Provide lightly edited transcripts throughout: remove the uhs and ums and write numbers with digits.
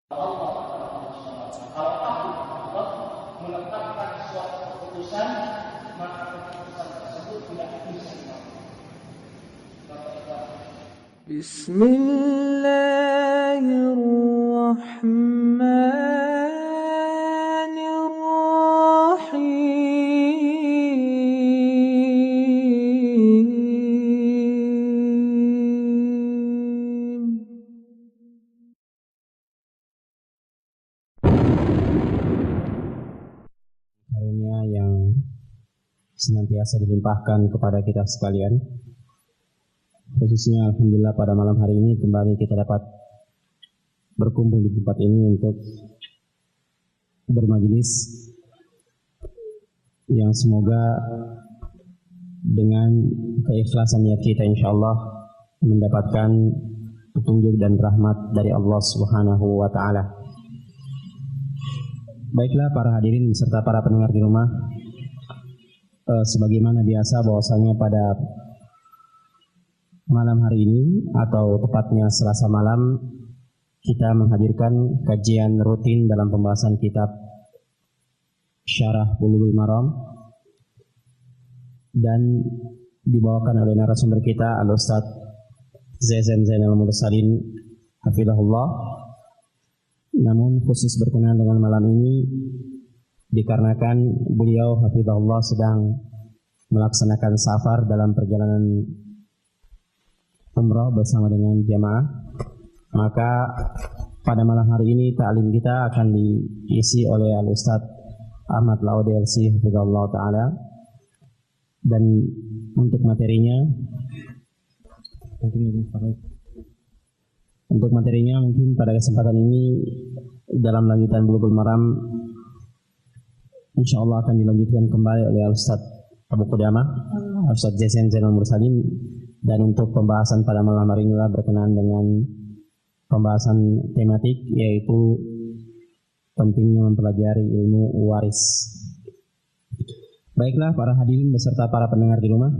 Kalau Allah menetapkan suatu keputusan, maka keputusan tersebut tidak bisa dilakukan. Karunia yang senantiasa dilimpahkan kepada kita sekalian. Khususnya alhamdulillah pada malam hari ini kembali kita dapat berkumpul di tempat ini untuk bermajelis yang semoga dengan keikhlasan niat kita insyaallah mendapatkan petunjuk dan rahmat dari Allah Subhanahu wa taala. Baiklah para hadirin beserta para pendengar di rumah, sebagaimana biasa bahwasanya pada malam hari ini atau tepatnya Selasa malam kita menghadirkan kajian rutin dalam pembahasan kitab Syarah Bulughul Maram dan dibawakan oleh narasumber kita Al-Ustaz Zainal Mursalin hafizahullah. Namun khusus berkenaan dengan malam ini dikarenakan beliau hafizahullah sedang melaksanakan safar dalam perjalanan umrah bersama dengan jamaah, maka pada malam hari ini ta'lim kita akan diisi oleh Al-Ustaz Ahmad Laude LC hafizahullah ta'ala. Dan untuk materinya mungkin pada kesempatan ini dalam lanjutan Bulughul Maram insyaallah akan dilanjutkan kembali oleh Ustaz Abu Qudamah, Ustaz Zainal Mursalin. Dan untuk pembahasan pada malam hari ini berkenaan dengan pembahasan tematik, yaitu pentingnya mempelajari ilmu waris. Baiklah para hadirin beserta para pendengar di rumah,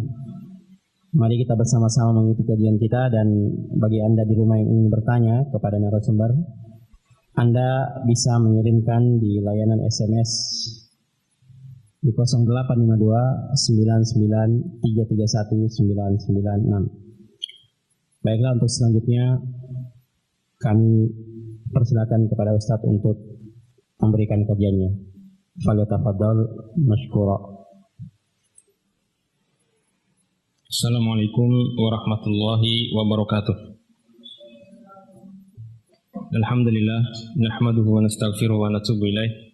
mari kita bersama-sama mengikuti kajian kita. Dan bagi Anda di rumah yang ingin bertanya kepada narasumber, Anda bisa mengirimkan di layanan SMS di 0852 99 331 996. Baiklah, untuk selanjutnya kami persilakan kepada Ustadz untuk memberikan kajiannya. Falyatafaddal mashkura. Assalamualaikum warahmatullahi wabarakatuh. Alhamdulillah, nahmaduhu wa nastaghfiruhu wa natubu ilaih.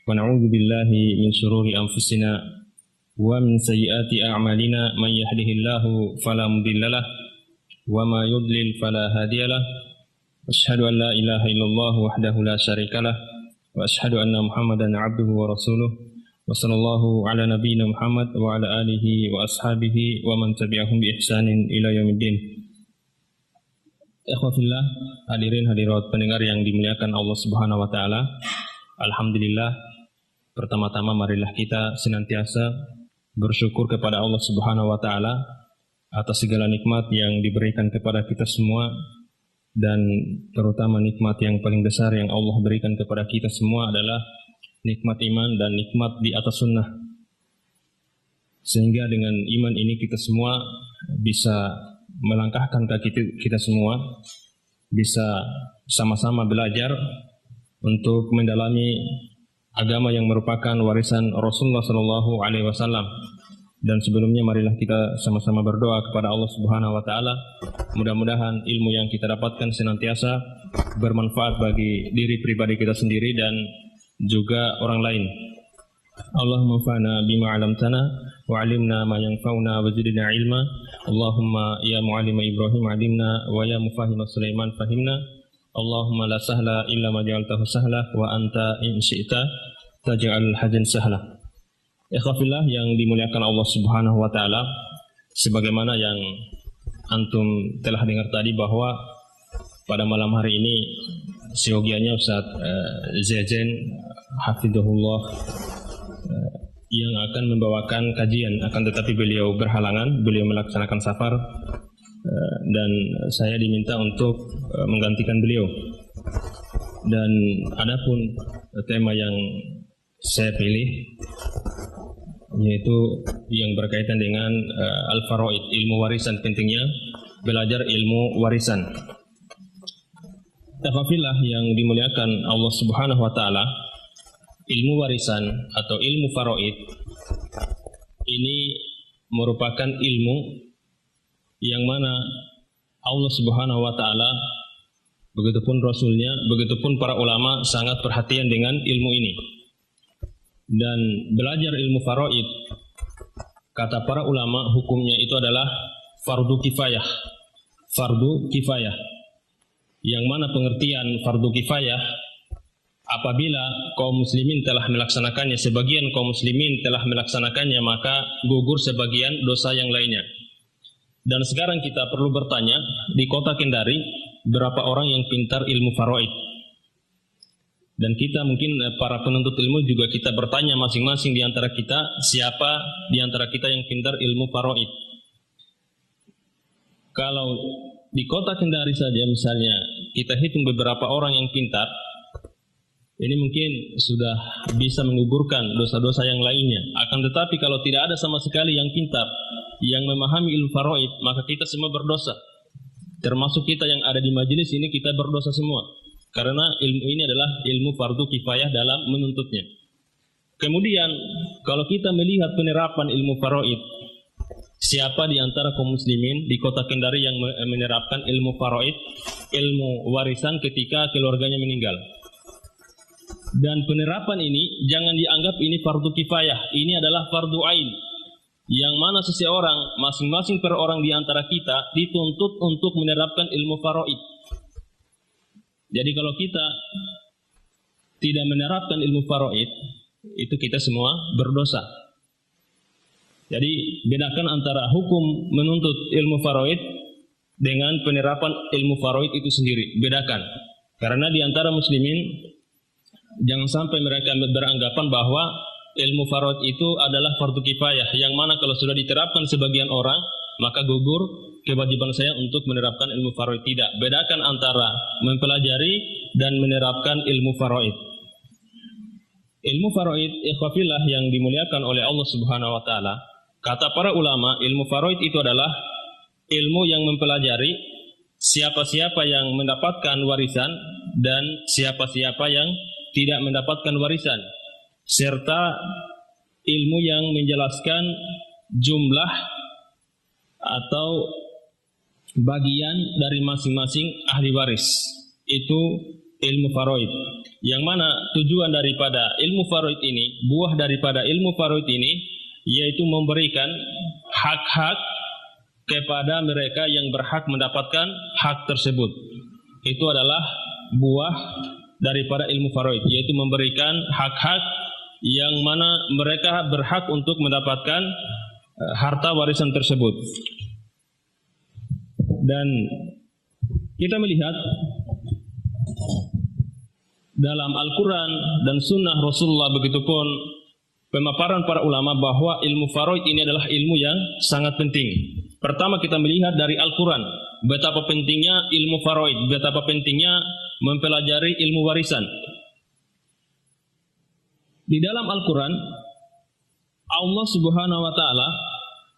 Wa na'udzu billahi min syururi anfusina wa min sayyiati a'malina. Man yahdihillahu fala mudhillalah wa ma yudlil fala hadiyalah. Asyhadu an la ilaha illallah wahdahu la syarikalah wa asyhadu anna Muhammadan 'abduhu wa rasuluh. Wa sallallahu ala nabiyyina Muhammad wa ala alihi wa ashabihi wa man tabi'ahum bi ihsanin ila yaumiddin. Ikhwafillah, hadirin hadirat pendengar yang dimuliakan Allah Subhanahu wa taala. Alhamdulillah, pertama-tama marilah kita senantiasa bersyukur kepada Allah Subhanahu wa taala atas segala nikmat yang diberikan kepada kita semua, dan terutama nikmat yang paling besar yang Allah berikan kepada kita semua adalah nikmat iman dan nikmat di atas sunnah. Sehingga dengan iman ini kita semua bisa melangkahkan kaki kita semua, bisa sama-sama belajar untuk mendalami agama yang merupakan warisan Rasulullah SAW. Dan sebelumnya marilah kita sama-sama berdoa kepada Allah Subhanahu wa taala. Mudah-mudahan ilmu yang kita dapatkan senantiasa bermanfaat bagi diri pribadi kita sendiri dan juga orang lain. Allahumma fa'na bima 'allamtana wa 'allimna ma yanfa'una wa zidna ilma. Allahumma ya mu'allima Ibrahim 'allimna wa ya mufahhima Sulaiman fahimna. Allahumma la sahla illa ma ja'altahu sahla wa anta in syi'ta taj'al hazan sahla. Ikhwafillah yang dimuliakan Allah Subhanahu wa taala, sebagaimana yang antum telah dengar tadi bahwa pada malam hari ini siogianya Ustaz Zain hafizahullah yang akan membawakan kajian, akan tetapi beliau berhalangan, beliau melaksanakan safar dan saya diminta untuk menggantikan beliau. Dan adapun tema yang saya pilih yaitu yang berkaitan dengan al-faraid, ilmu warisan, pentingnya belajar ilmu warisan. Ikhwafillah yang dimuliakan Allah Subhanahu wa taala, ilmu warisan atau ilmu faraid ini merupakan ilmu yang mana Allah Subhanahu wa taala, begitupun Rasulnya, begitupun para ulama sangat perhatian dengan ilmu ini. Dan belajar ilmu faraid, kata para ulama, hukumnya itu adalah fardu kifayah. Fardu kifayah, yang mana pengertian fardu kifayah, apabila kaum muslimin telah melaksanakannya, sebagian kaum muslimin telah melaksanakannya, maka gugur sebagian dosa yang lainnya. Dan sekarang kita perlu bertanya, di kota Kendari berapa orang yang pintar ilmu faraid? Dan kita mungkin para penuntut ilmu juga kita bertanya masing-masing di antara kita, siapa di antara kita yang pintar ilmu faraid? Kalau di kota Kendari saja misalnya kita hitung beberapa orang yang pintar, ini mungkin sudah bisa menggugurkan dosa-dosa yang lainnya. Akan tetapi kalau tidak ada sama sekali yang pintar, yang memahami ilmu faraid, maka kita semua berdosa. Termasuk kita yang ada di majelis ini, kita berdosa semua. Karena ilmu ini adalah ilmu fardu kifayah dalam menuntutnya. Kemudian kalau kita melihat penerapan ilmu faraid, siapa di antara kaum muslimin di kota Kendari yang menerapkan ilmu faraid, ilmu warisan ketika keluarganya meninggal? Dan penerapan ini jangan dianggap ini fardu kifayah, ini adalah fardu ain, yang mana seseorang, masing-masing per orang di antara kita dituntut untuk menerapkan ilmu faraid. Jadi kalau kita tidak menerapkan ilmu faraid, itu kita semua berdosa. Jadi bedakan antara hukum menuntut ilmu faraid dengan penerapan ilmu faraid itu sendiri, bedakan. Karena di antara muslimin jangan sampai mereka beranggapan bahwa ilmu faraid itu adalah fardu kifayah, yang mana kalau sudah diterapkan sebagian orang, maka gugur kewajiban saya untuk menerapkan ilmu faraid. Tidak, bedakan antara mempelajari dan menerapkan ilmu faraid. Ilmu faraid, ikhwafillah yang dimuliakan oleh Allah Subhanahu wa taala, kata para ulama, ilmu faraid itu adalah ilmu yang mempelajari siapa-siapa yang mendapatkan warisan dan siapa-siapa yang tidak mendapatkan warisan, serta ilmu yang menjelaskan jumlah atau bagian dari masing-masing ahli waris. Itu ilmu faraid, yang mana tujuan daripada ilmu faraid ini, buah daripada ilmu faraid ini, yaitu memberikan hak-hak kepada mereka yang berhak mendapatkan hak tersebut. Itu adalah buah daripada ilmu faraid, yaitu memberikan hak-hak yang mana mereka berhak untuk mendapatkan harta warisan tersebut. Dan kita melihat dalam Al-Quran dan Sunnah Rasulullah, begitupun pemaparan para ulama, bahwa ilmu faraid ini adalah ilmu yang sangat penting. Pertama kita melihat dari Al-Quran, betapa pentingnya ilmu faraid, betapa pentingnya mempelajari ilmu warisan. Di dalam Al-Quran, Allah Subhanahu wa taala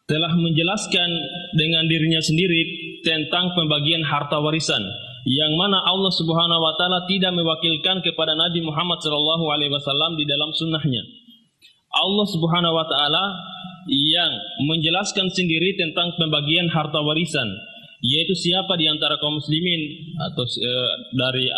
telah menjelaskan dengan dirinya sendiri tentang pembagian harta warisan, yang mana Allah Subhanahu wa taala tidak mewakilkan kepada Nabi Muhammad SAW di dalam sunnahnya. Allah Subhanahu wa taala yang menjelaskan sendiri tentang pembagian harta warisan, yaitu siapa di antara kaum muslimin atau dari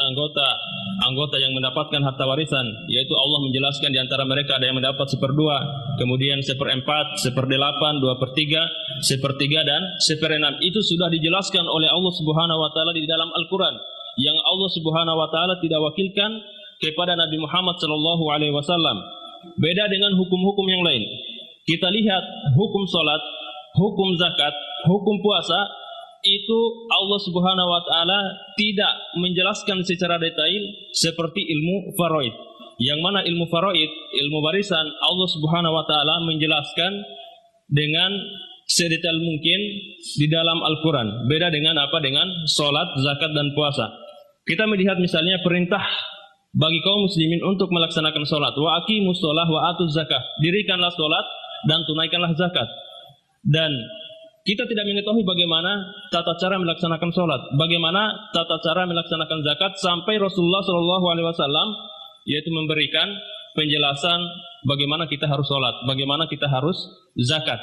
anggota yang mendapatkan harta warisan, yaitu Allah menjelaskan di antara mereka ada yang mendapat 1/2, kemudian 1/4, 1/8, 2/3, 1/3 dan 1/6. Itu sudah dijelaskan oleh Allah Subhanahu wa taala di dalam Al-Qur'an, yang Allah Subhanahu wa taala tidak wakilkan kepada Nabi Muhammad sallallahu alaihi wasallam. Beda dengan hukum-hukum yang lain. Kita lihat hukum salat, hukum zakat, hukum puasa, itu Allah Subhanahu wa taala tidak menjelaskan secara detail seperti ilmu faraid. Yang mana ilmu faraid, ilmu warisan, Allah Subhanahu wa taala menjelaskan dengan sedetail mungkin di dalam Al-Qur'an. Beda dengan apa? Dengan salat, zakat dan puasa. Kita melihat misalnya perintah bagi kaum muslimin untuk melaksanakan sholat. Wa aqimus sholah wa atuz zakah. Dirikanlah sholat dan tunaikanlah zakat. Dan kita tidak mengetahui bagaimana tata cara melaksanakan sholat, bagaimana tata cara melaksanakan zakat sampai Rasulullah SAW yaitu memberikan penjelasan bagaimana kita harus sholat, bagaimana kita harus zakat.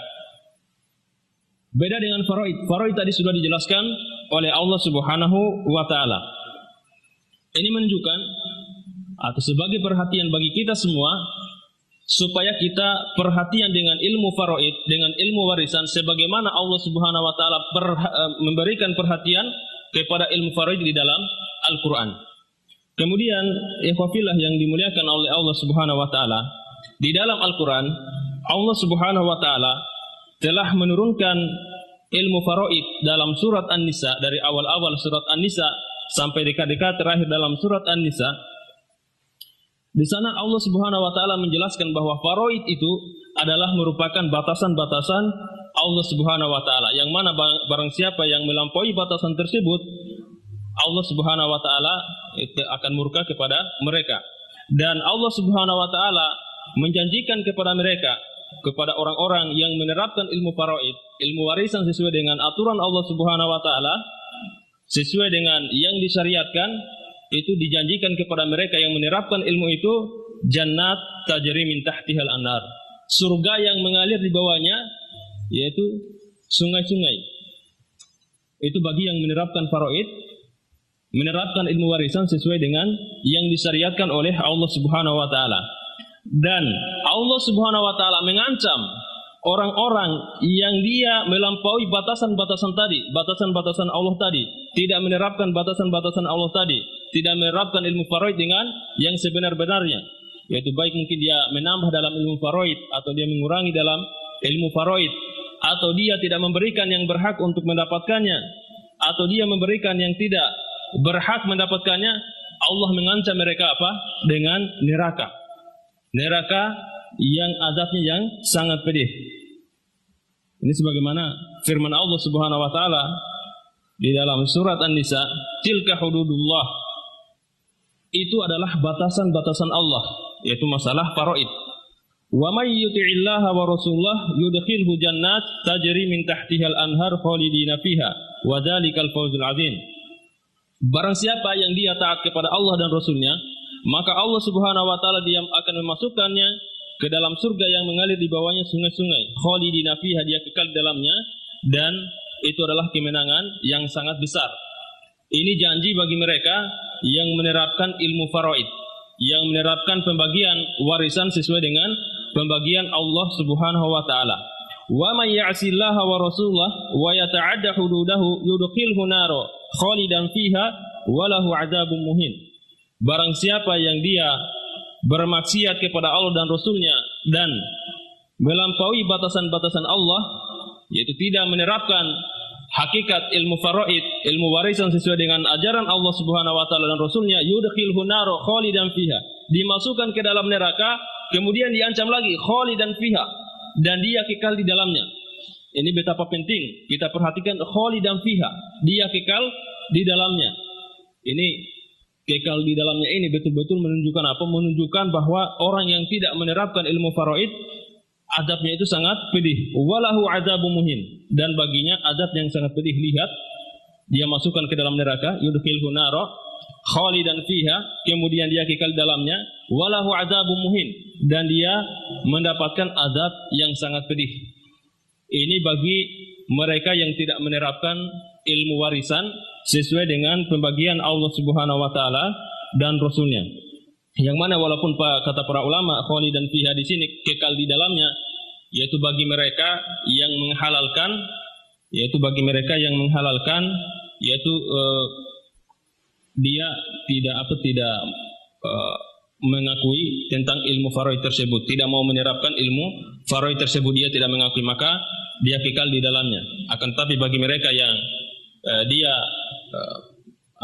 Beda dengan faraid. Faraid tadi sudah dijelaskan oleh Allah Subhanahu wa taala. Ini menunjukkan atau sebagai perhatian bagi kita semua supaya kita perhatian dengan ilmu faraid, dengan ilmu warisan sebagaimana Allah Subhanahu wa taala memberikan perhatian kepada ilmu faraid di dalam Al-Qur'an. Kemudian ikhwafillah yang dimuliakan oleh Allah Subhanahu wa taala, di dalam Al-Qur'an Allah Subhanahu wa taala telah menurunkan ilmu faraid dalam surat An-Nisa, dari awal-awal surat An-Nisa sampai dekat-dekat terakhir dalam surat An-Nisa. Di sana Allah Subhanahu wa taala menjelaskan bahwa faraid itu adalah merupakan batasan-batasan Allah Subhanahu wa taala, yang mana barang siapa yang melampaui batasan tersebut, Allah Subhanahu wa taala akan murka kepada mereka. Dan Allah Subhanahu wa taala menjanjikan kepada mereka, kepada orang-orang yang menerapkan ilmu faraid, ilmu warisan sesuai dengan aturan Allah Subhanahu wa taala, sesuai dengan yang disyariatkan, itu dijanjikan kepada mereka yang menerapkan ilmu itu jannat tajri min tahtihal anhar, surga yang mengalir di bawahnya yaitu sungai-sungai. Itu bagi yang menerapkan faraid, menerapkan ilmu warisan sesuai dengan yang disyariatkan oleh Allah Subhanahu wa taala. Dan Allah Subhanahu wa taala mengancam orang-orang yang dia melampaui batasan-batasan tadi, batasan-batasan Allah tadi, tidak menerapkan batasan-batasan Allah tadi, tidak menerapkan ilmu faraid dengan yang sebenar-benarnya, yaitu baik mungkin dia menambah dalam ilmu faraid atau dia mengurangi dalam ilmu faraid, atau dia tidak memberikan yang berhak untuk mendapatkannya, atau dia memberikan yang tidak berhak mendapatkannya. Allah mengancam mereka apa? Dengan neraka. Neraka yang azabnya yang sangat pedih. Ini sebagaimana firman Allah Subhanahu wa taala di dalam surat An-Nisa, tilka hududullah. Itu adalah batasan-batasan Allah, yaitu masalah faraid. Wa may yuti'illaha wa rasulahu yudkhilhu jannat tajri min tahtihal anhar khalidina fiha wa dzalikal fawzul 'adzim. Barang siapa yang dia taat kepada Allah dan Rasulnya, maka Allah Subhanahu wa taala dia akan memasukkannya ke dalam surga yang mengalir di bawahnya sungai-sungai. Khalidina fiha, dia kekal di dalamnya, dan itu adalah kemenangan yang sangat besar. Ini janji bagi mereka yang menerapkan ilmu faraid, yang menerapkan pembagian warisan sesuai dengan pembagian Allah Subhanahu wa taala. Wa may ya'sillaha wa rasulahu wa yata'adda hududahu yudkhilhu naro khalidan fiha wa lahu 'adzabun muhin. Barang siapa yang dia bermaksiat kepada Allah dan Rasulnya dan melampaui batasan-batasan Allah, yaitu tidak menerapkan hakikat ilmu faraid, ilmu warisan sesuai dengan ajaran Allah Subhanahu wa taala dan Rasulnya, yudkhilhu naro khalidan fiha, dimasukkan ke dalam neraka, kemudian diancam lagi khalidan fiha, dan dia kekal di dalamnya. Ini betapa penting kita perhatikan khalidan fiha, dia kekal di dalamnya. Ini kekal di dalamnya ini betul-betul menunjukkan apa? Menunjukkan bahwa orang yang tidak menerapkan ilmu faraid, azabnya itu sangat pedih. Walahu adzabun muhin, dan baginya azab yang sangat pedih. Lihat, dia masukkan ke dalam neraka, yudkhilhu nara khalidan fiha, kemudian dia kekal di dalamnya. Walahu adzabun muhin, dan dia mendapatkan azab yang sangat pedih. Ini bagi mereka yang tidak menerapkan ilmu warisan sesuai dengan pembagian Allah Subhanahu wa taala dan Rasulnya. Yang mana walaupun kata para ulama khalidan fiha di sini kekal di dalamnya, yaitu bagi mereka yang menghalalkan, yaitu dia tidak mengakui tentang ilmu faraid tersebut, tidak mau menerapkan ilmu faraid tersebut, dia tidak mengakui, maka dia kekal di dalamnya. Akan tetapi bagi mereka yang dia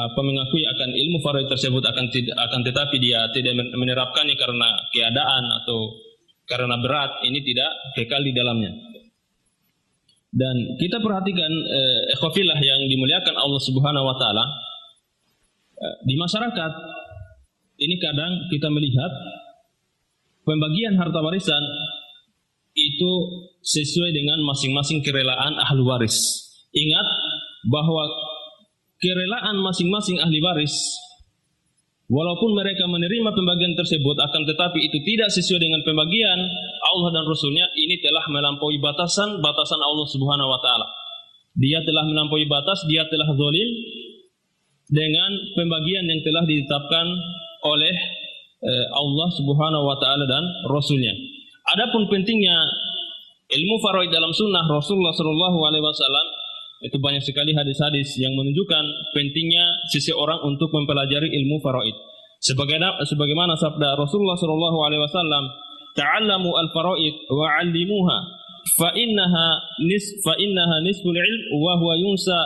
mengakui akan ilmu faraid tersebut, akan tetapi dia tidak menerapkannya karena keadaan atau karena berat, ini tidak kekal di dalamnya. Dan kita perhatikan ikhwafillah yang dimuliakan Allah Subhanahu wa taala, di masyarakat ini kadang kita melihat pembagian harta warisan itu sesuai dengan masing-masing kerelaan ahli waris. Ingat bahwa kerelaan masing-masing ahli waris, walaupun mereka menerima pembagian tersebut, akan tetapi itu tidak sesuai dengan pembagian Allah dan Rasulnya, ini telah melampaui batasan Allah Subhanahu wa Ta'ala. Dia telah melampaui batas, dia telah zalim dengan pembagian yang telah ditetapkan oleh Allah Subhanahu wa Ta'ala dan Rasulnya. Adapun pentingnya ilmu faraid dalam sunnah Rasulullah Shallallahu Alaihi Wasallam, itu banyak sekali hadis-hadis yang menunjukkan pentingnya seseorang untuk mempelajari ilmu faraid. Sebagaimana sabda Rasulullah Shallallahu Alaihi Wasallam, "Ta'allamu al-faraid wa 'allimuha, fa innaha nisful ilm wa huwa yunsa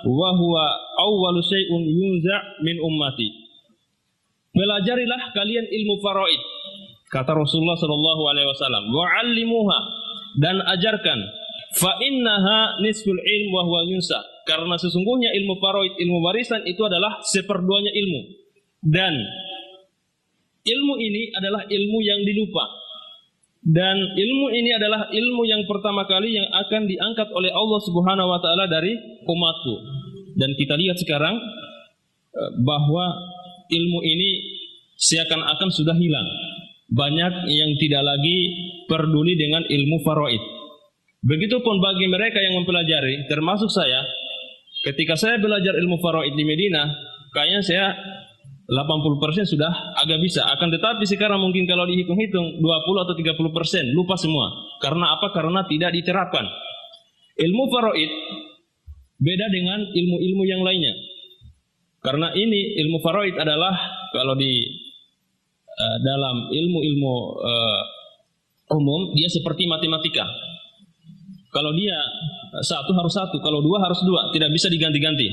wa huwa awwalu syai'un yunza min ummati." Pelajarilah kalian ilmu faraid, kata Rasulullah Shallallahu Alaihi Wasallam, wa 'allimuha, dan ajarkan. Fa innaha nisful ilm wa huwa yunsa, karena sesungguhnya ilmu faraid, ilmu warisan itu adalah seperduanya ilmu, dan ilmu ini adalah ilmu yang dilupa, dan ilmu ini adalah ilmu yang pertama kali yang akan diangkat oleh Allah Subhanahu wa Ta'ala dari umatku. Dan kita lihat sekarang bahwa ilmu ini seakan-akan sudah hilang. Banyak yang tidak lagi peduli dengan ilmu faraid. Begitupun bagi mereka yang mempelajari, termasuk saya. Ketika saya belajar ilmu faraid di Medina, kayaknya saya 80% sudah agak bisa. Akan tetapi sekarang mungkin kalau dihitung-hitung 20 atau 30% lupa semua. Karena apa? Karena tidak diterapkan. Ilmu faraid beda dengan ilmu-ilmu yang lainnya. Karena ini ilmu faraid adalah kalau di dalam ilmu-ilmu umum, dia seperti matematika. Kalau dia satu harus satu, kalau dua harus dua, tidak bisa diganti-ganti.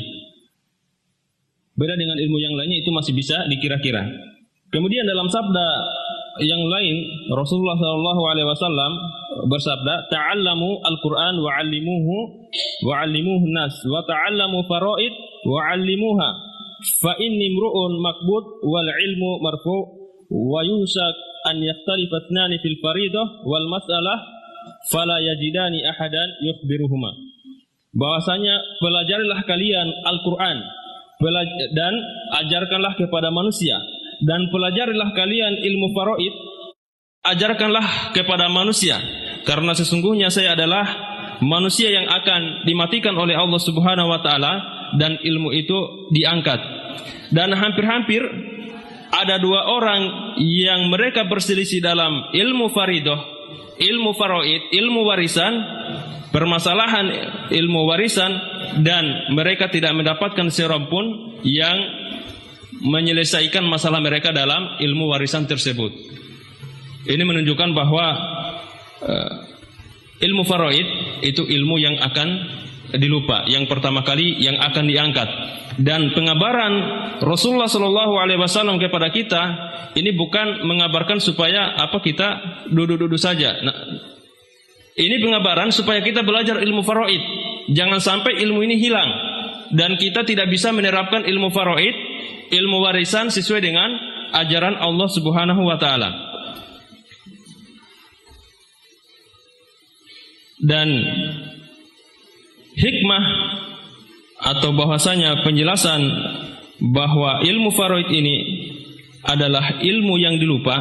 Beda dengan ilmu yang lainnya, itu masih bisa dikira-kira. Kemudian dalam sabda yang lain, Rasulullah SAW bersabda, "Ta'allamu al-Quran wa 'allimuhu nas, wa ta'allamu faraid wa 'allimuha, fa inni imru'un makbud wal ilmu marfu', wa yusak an yakhtalifa ithnani fil faridah wal mas'alah fala yajidani ahadan yukhbiruhuma." Bahwasanya pelajarilah kalian Al-Quran dan ajarkanlah kepada manusia, dan pelajarilah kalian ilmu faraid, ajarkanlah kepada manusia, karena sesungguhnya saya adalah manusia yang akan dimatikan oleh Allah Subhanahu wa Ta'ala, dan ilmu itu diangkat. Dan hampir-hampir ada dua orang yang mereka berselisih dalam ilmu faridah, ilmu faraid, ilmu warisan, permasalahan ilmu warisan, dan mereka tidak mendapatkan seorang pun yang menyelesaikan masalah mereka dalam ilmu warisan tersebut. Ini menunjukkan bahwa ilmu faraid itu ilmu yang akan dilupa, yang pertama kali yang akan diangkat. Dan pengabaran Rasulullah Shallallahu Alaihi Wasallam kepada kita ini bukan mengabarkan supaya kita duduk-duduk saja. Nah, ini pengabaran supaya kita belajar ilmu faraid. Jangan sampai ilmu ini hilang dan kita tidak bisa menerapkan ilmu faraid, ilmu warisan sesuai dengan ajaran Allah Subhanahu wa Ta'ala. Dan hikmah atau bahwasanya penjelasan bahwa ilmu faraid ini adalah ilmu yang dilupa,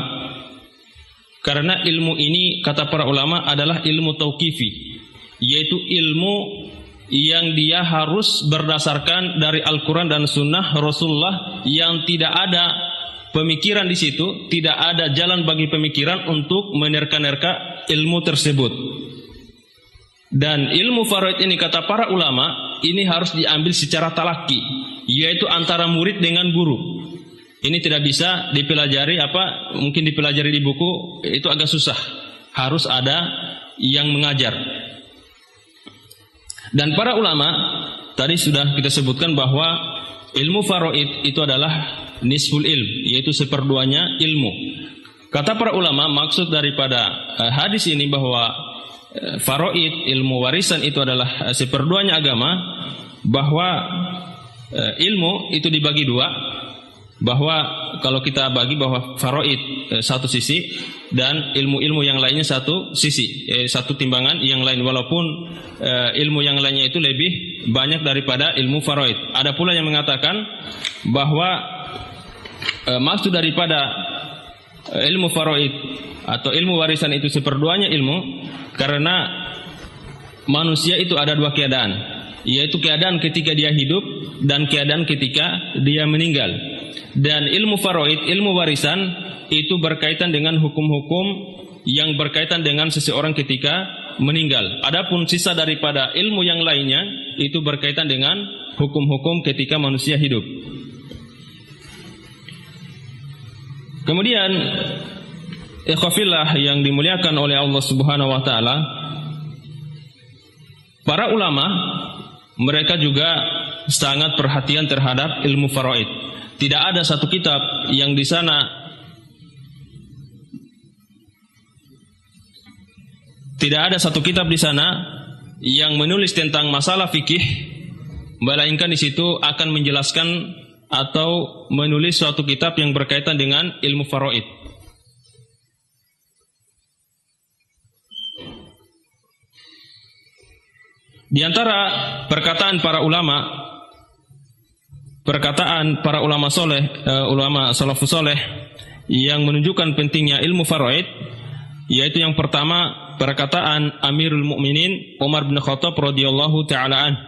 karena ilmu ini kata para ulama adalah ilmu tauqifi, yaitu ilmu yang dia harus berdasarkan dari Al-Quran dan Sunnah Rasulullah, yang tidak ada pemikiran di situ, tidak ada jalan bagi pemikiran untuk menerka-nerka ilmu tersebut. Dan ilmu faraid ini kata para ulama ini harus diambil secara talaki, yaitu antara murid dengan guru. Ini tidak bisa dipelajari mungkin dipelajari di buku, itu agak susah. Harus ada yang mengajar. Dan para ulama tadi sudah kita sebutkan bahwa ilmu faraid itu adalah nisful ilm, yaitu seperduanya ilmu. Kata para ulama, maksud daripada hadis ini bahwa faraid, ilmu warisan itu adalah seperduanya agama, bahwa ilmu itu dibagi dua. bahwa kalau kita bagi bahwa faraid satu sisi dan ilmu-ilmu yang lainnya satu sisi, satu timbangan yang lain, walaupun ilmu yang lainnya itu lebih banyak daripada ilmu faraid. Ada pula yang mengatakan bahwa maksud daripada ilmu faraid atau ilmu warisan itu seperduanya ilmu, karena manusia itu ada dua keadaan, yaitu keadaan ketika dia hidup dan keadaan ketika dia meninggal. Dan ilmu faraid, ilmu warisan itu berkaitan dengan hukum-hukum yang berkaitan dengan seseorang ketika meninggal. Adapun sisa daripada ilmu yang lainnya itu berkaitan dengan hukum-hukum ketika manusia hidup. Kemudian ikhwafillah yang dimuliakan oleh Allah Subhanahu wa taala, para ulama mereka juga sangat perhatian terhadap ilmu faraid. Tidak ada satu kitab yang di sana yang menulis tentang masalah fikih, melainkan di situ akan menjelaskan atau menulis suatu kitab yang berkaitan dengan ilmu faraid. Di antara perkataan para ulama soleh, ulama salafus soleh yang menunjukkan pentingnya ilmu faraid, yaitu yang pertama perkataan Amirul Mukminin Umar bin Khattab radhiyallahu taala an.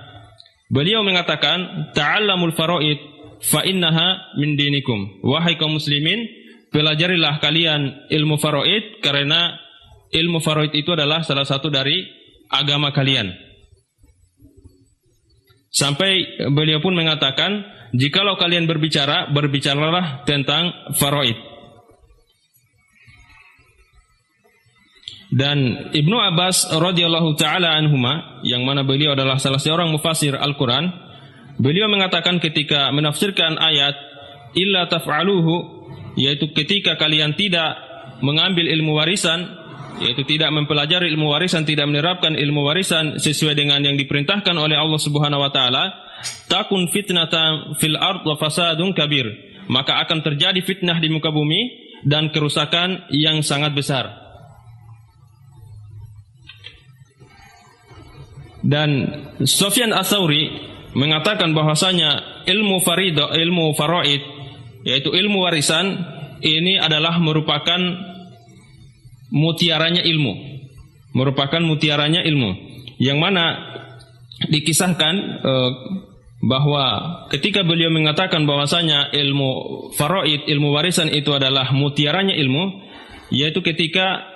Beliau mengatakan, "Ta'allamul faraid fa innaha min dinikum." Wahai kaum muslimin, pelajarilah kalian ilmu faraid karena ilmu faraid itu adalah salah satu dari agama kalian. Sampai beliau pun mengatakan, jikalau kalian berbicara, berbicaralah tentang faraid. Dan Ibnu Abbas radhiyallahu taala anhuma, yang mana beliau adalah salah seorang mufassir Al-Qur'an, beliau mengatakan ketika menafsirkan ayat illa taf'aluhu, yaitu ketika kalian tidak mengambil ilmu warisan, yaitu tidak mempelajari ilmu warisan, tidak menerapkan ilmu warisan sesuai dengan yang diperintahkan oleh Allah Subhanahu wa taala, takun fitnatan fil ard wa fasadun kabir, maka akan terjadi fitnah di muka bumi dan kerusakan yang sangat besar. Dan Sufyan Ats-Tsauri mengatakan bahwasanya ilmu faraid, yaitu ilmu warisan, ini adalah merupakan mutiaranya ilmu, yang mana dikisahkan bahwa ketika beliau mengatakan bahwasanya ilmu faraid, ilmu warisan itu adalah mutiaranya ilmu, yaitu ketika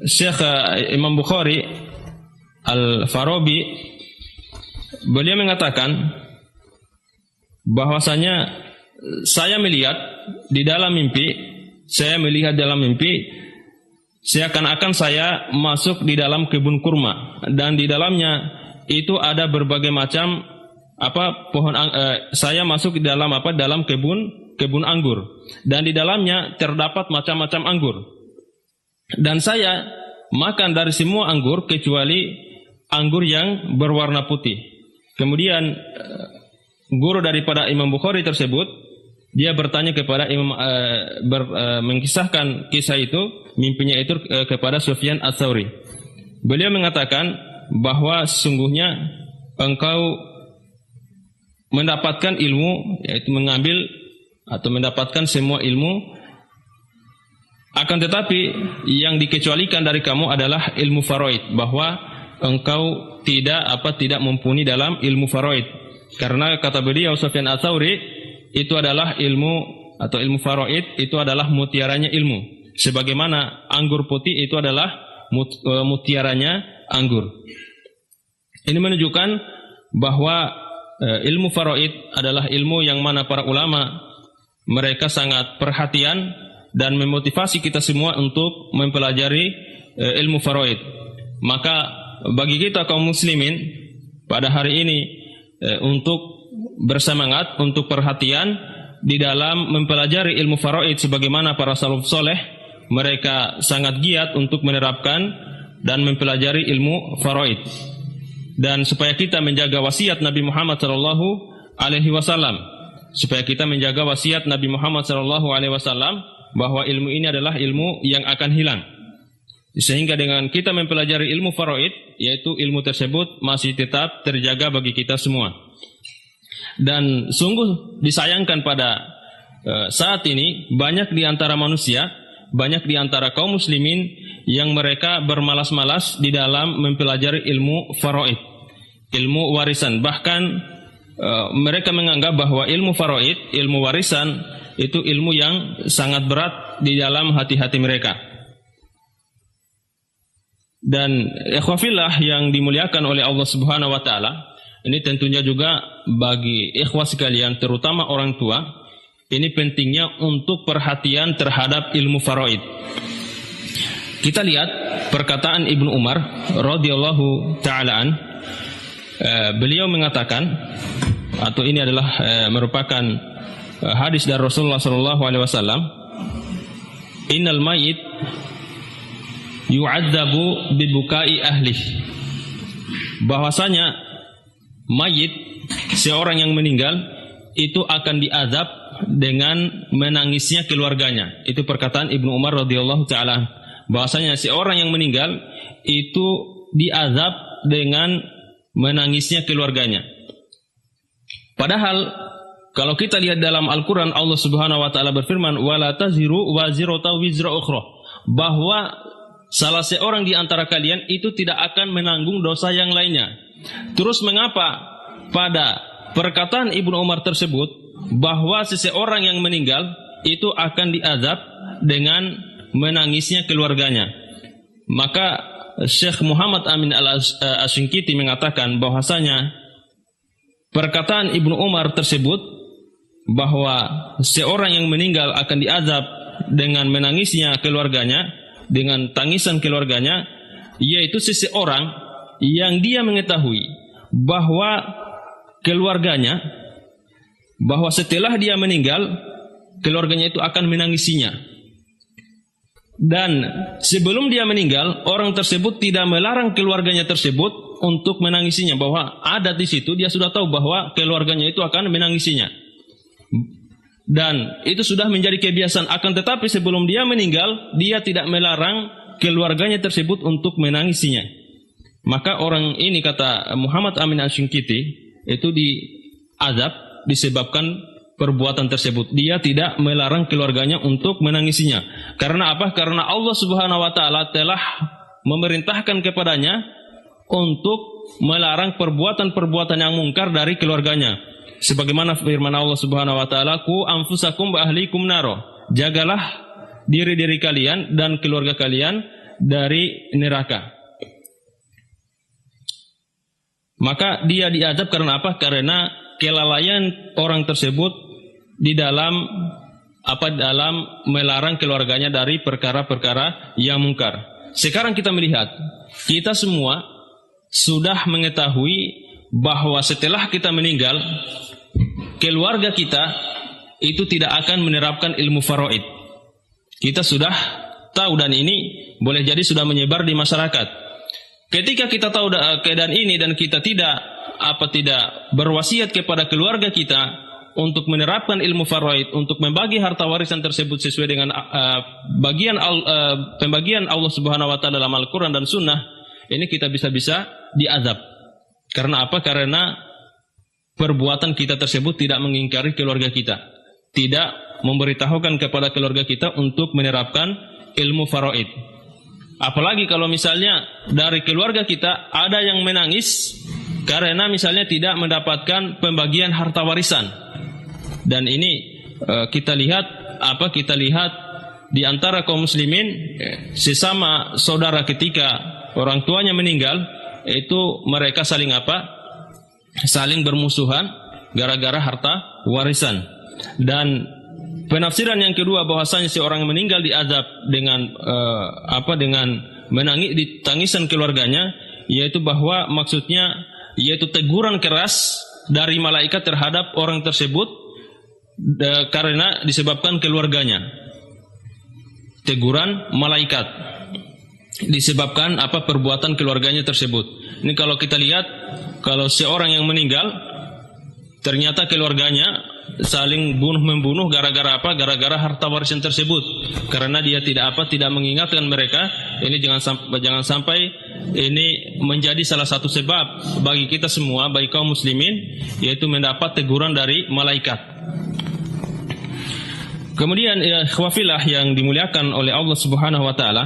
Syekh Imam Bukhari Al-Farabi, beliau mengatakan bahwasanya saya melihat dalam mimpi seakan-akan saya masuk di dalam kebun kurma, dan di dalamnya itu ada berbagai macam pohon. Saya masuk di dalam kebun anggur, dan di dalamnya terdapat macam-macam anggur, dan saya makan dari semua anggur kecuali anggur yang berwarna putih. Kemudian guru daripada Imam Bukhari tersebut, dia bertanya kepada Imam, mengisahkan kisah itu, mimpinya itu kepada Sufyan Ats-Tsauri. Beliau mengatakan bahwa sesungguhnya engkau mendapatkan ilmu, yaitu mengambil atau mendapatkan semua ilmu, akan tetapi yang dikecualikan dari kamu adalah ilmu faraid, bahwa engkau tidak mumpuni dalam ilmu faraid. Karena kata beliau Sufyan Ats-Tsauri, itu adalah ilmu faraid itu adalah mutiaranya ilmu, sebagaimana anggur putih itu adalah mutiaranya anggur. Ini menunjukkan bahwa ilmu faraid adalah ilmu yang mana para ulama mereka sangat perhatian dan memotivasi kita semua untuk mempelajari ilmu faraid. Maka bagi kita kaum muslimin pada hari ini untuk bersemangat, untuk perhatian di dalam mempelajari ilmu faraid, sebagaimana para salaf soleh mereka sangat giat untuk menerapkan dan mempelajari ilmu faraid. dan supaya kita menjaga wasiat Nabi Muhammad sallallahu alaihi wasallam, supaya kita menjaga wasiat Nabi Muhammad sallallahu alaihi wasallam bahwa ilmu ini adalah ilmu yang akan hilang. Sehingga dengan kita mempelajari ilmu faraid, yaitu ilmu tersebut masih tetap terjaga bagi kita semua. Dan sungguh disayangkan pada saat ini banyak di antara manusia, banyak di antara kaum muslimin yang mereka bermalas-malas di dalam mempelajari ilmu faraid, ilmu warisan. Bahkan mereka menganggap bahwa ilmu faraid, ilmu warisan itu ilmu yang sangat berat di dalam hati-hati mereka. Dan ikhwafillah yang dimuliakan oleh Allah Subhanahu wa taala, ini tentunya juga bagi ikhwah sekalian, terutama orang tua, ini pentingnya untuk perhatian terhadap ilmu faraid. Kita lihat perkataan Ibnu Umar radhiyallahu ta'ala an, beliau mengatakan, atau ini adalah merupakan hadis dari Rasulullah sallallahu alaihi wasallam, innal mayyit yu'adzabu bibukai ahlih, bahwasanya mayit, seorang yang meninggal itu akan diazab dengan menangisnya keluarganya. Itu perkataan Ibnu Umar radhiyallahu taala, bahwasanya seorang yang meninggal itu diazab dengan menangisnya keluarganya. Padahal kalau kita lihat dalam Al-Qur'an, Allah Subhanahu wa taala berfirman, wala taziru waziratu wizra ukhra, bahwa salah seorang di antara kalian itu tidak akan menanggung dosa yang lainnya. Terus mengapa pada perkataan Ibnu Umar tersebut bahwa seseorang yang meninggal itu akan diazab dengan menangisnya keluarganya? Maka Syekh Muhammad Amin Al-Asyinkiti mengatakan bahwasanya perkataan Ibnu Umar tersebut bahwa seorang yang meninggal akan diazab dengan menangisnya keluarganya, dengan tangisan keluarganya, yaitu seseorang yang dia mengetahui bahwa keluarganya, bahwa setelah dia meninggal keluarganya itu akan menangisinya, dan sebelum dia meninggal orang tersebut tidak melarang keluarganya tersebut untuk menangisinya, bahwa adat di situ dia sudah tahu bahwa keluarganya itu akan menangisinya, dan itu sudah menjadi kebiasaan. Akan tetapi sebelum dia meninggal, dia tidak melarang keluarganya tersebut untuk menangisinya. Maka orang ini, kata Muhammad Amin Al-Asyinkiti, itu diazab disebabkan perbuatan tersebut. Dia tidak melarang keluarganya untuk menangisinya. Karena apa? Karena Allah Subhanahu wa taala telah memerintahkan kepadanya untuk melarang perbuatan-perbuatan yang mungkar dari keluarganya. Sebagaimana firman Allah Subhanahu wa taala, "Qu anfusakum wa ahlikum naro." Jagalah diri-diri kalian dan keluarga kalian dari neraka. Maka dia diazab karena apa? Karena kelalaian orang tersebut di dalam dalam melarang keluarganya dari perkara-perkara yang mungkar. Sekarang kita melihat, kita semua sudah mengetahui bahwa setelah kita meninggal, keluarga kita itu tidak akan menerapkan ilmu faraid. Kita sudah tahu, dan ini boleh jadi sudah menyebar di masyarakat. Ketika kita tahu keadaan ini dan kita tidak berwasiat kepada keluarga kita untuk menerapkan ilmu faraid, untuk membagi harta warisan tersebut sesuai dengan pembagian Allah Subhanahu wa taala dalam Al-Qur'an dan Sunnah, ini kita bisa-bisa diazab. Karena apa? Karena perbuatan kita tersebut tidak mengingkari keluarga kita, tidak memberitahukan kepada keluarga kita untuk menerapkan ilmu faraid. Apalagi kalau misalnya dari keluarga kita ada yang menangis karena misalnya tidak mendapatkan pembagian harta warisan. Dan ini kita lihat di antara kaum muslimin, sesama saudara ketika orang tuanya meninggal, itu mereka saling bermusuhan gara-gara harta warisan. Dan penafsiran yang kedua bahwasanya seorang meninggal diazab dengan dengan menangis di tangisan keluarganya, yaitu bahwa maksudnya yaitu teguran keras dari malaikat terhadap orang tersebut karena disebabkan keluarganya. Teguran malaikat. disebabkan apa perbuatan keluarganya tersebut. Ini kalau kita lihat, kalau seorang yang meninggal ternyata keluarganya saling bunuh-membunuh gara-gara apa? Gara-gara harta warisan tersebut. Karena dia tidak mengingatkan mereka. Ini jangan sampai ini menjadi salah satu sebab bagi kita semua, bagi kaum muslimin, yaitu mendapat teguran dari malaikat. Kemudian ikhwafillah yang dimuliakan oleh Allah Subhanahu wa taala,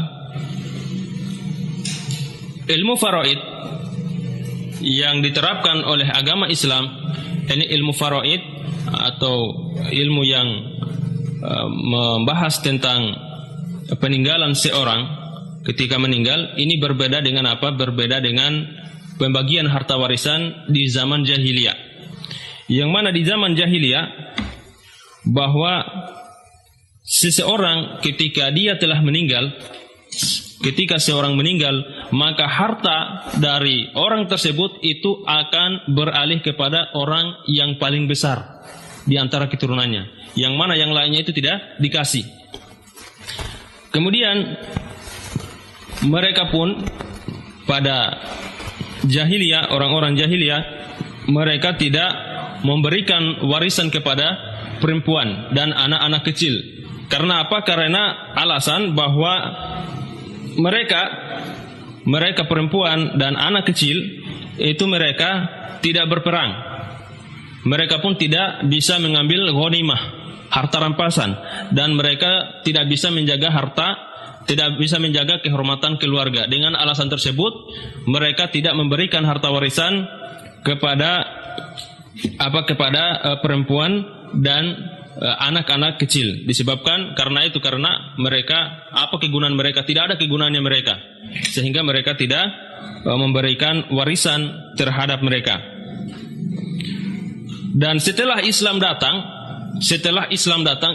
ilmu faraid yang diterapkan oleh agama Islam, ini ilmu faraid atau ilmu yang membahas tentang peninggalan seorang ketika meninggal, ini berbeda dengan apa? Berbeda dengan pembagian harta warisan di zaman jahiliyah. Yang mana di zaman jahiliyah bahwa seseorang ketika dia telah meninggal, ketika seorang meninggal, maka harta dari orang tersebut itu akan beralih kepada orang yang paling besar di antara keturunannya, yang mana yang lainnya itu tidak dikasih. Kemudian mereka pun pada jahiliyah, orang-orang jahiliyah, mereka tidak memberikan warisan kepada perempuan dan anak-anak kecil. Karena apa? Karena alasan bahwa mereka perempuan dan anak kecil itu mereka tidak berperang. Mereka pun tidak bisa mengambil ghanimah, harta rampasan, dan mereka tidak bisa menjaga harta, tidak bisa menjaga kehormatan keluarga. Dengan alasan tersebut, mereka tidak memberikan harta warisan kepada perempuan dan anak-anak kecil. Disebabkan karena mereka, apa kegunaan mereka? Tidak ada kegunaannya mereka, sehingga mereka tidak memberikan warisan terhadap mereka. Dan setelah Islam datang,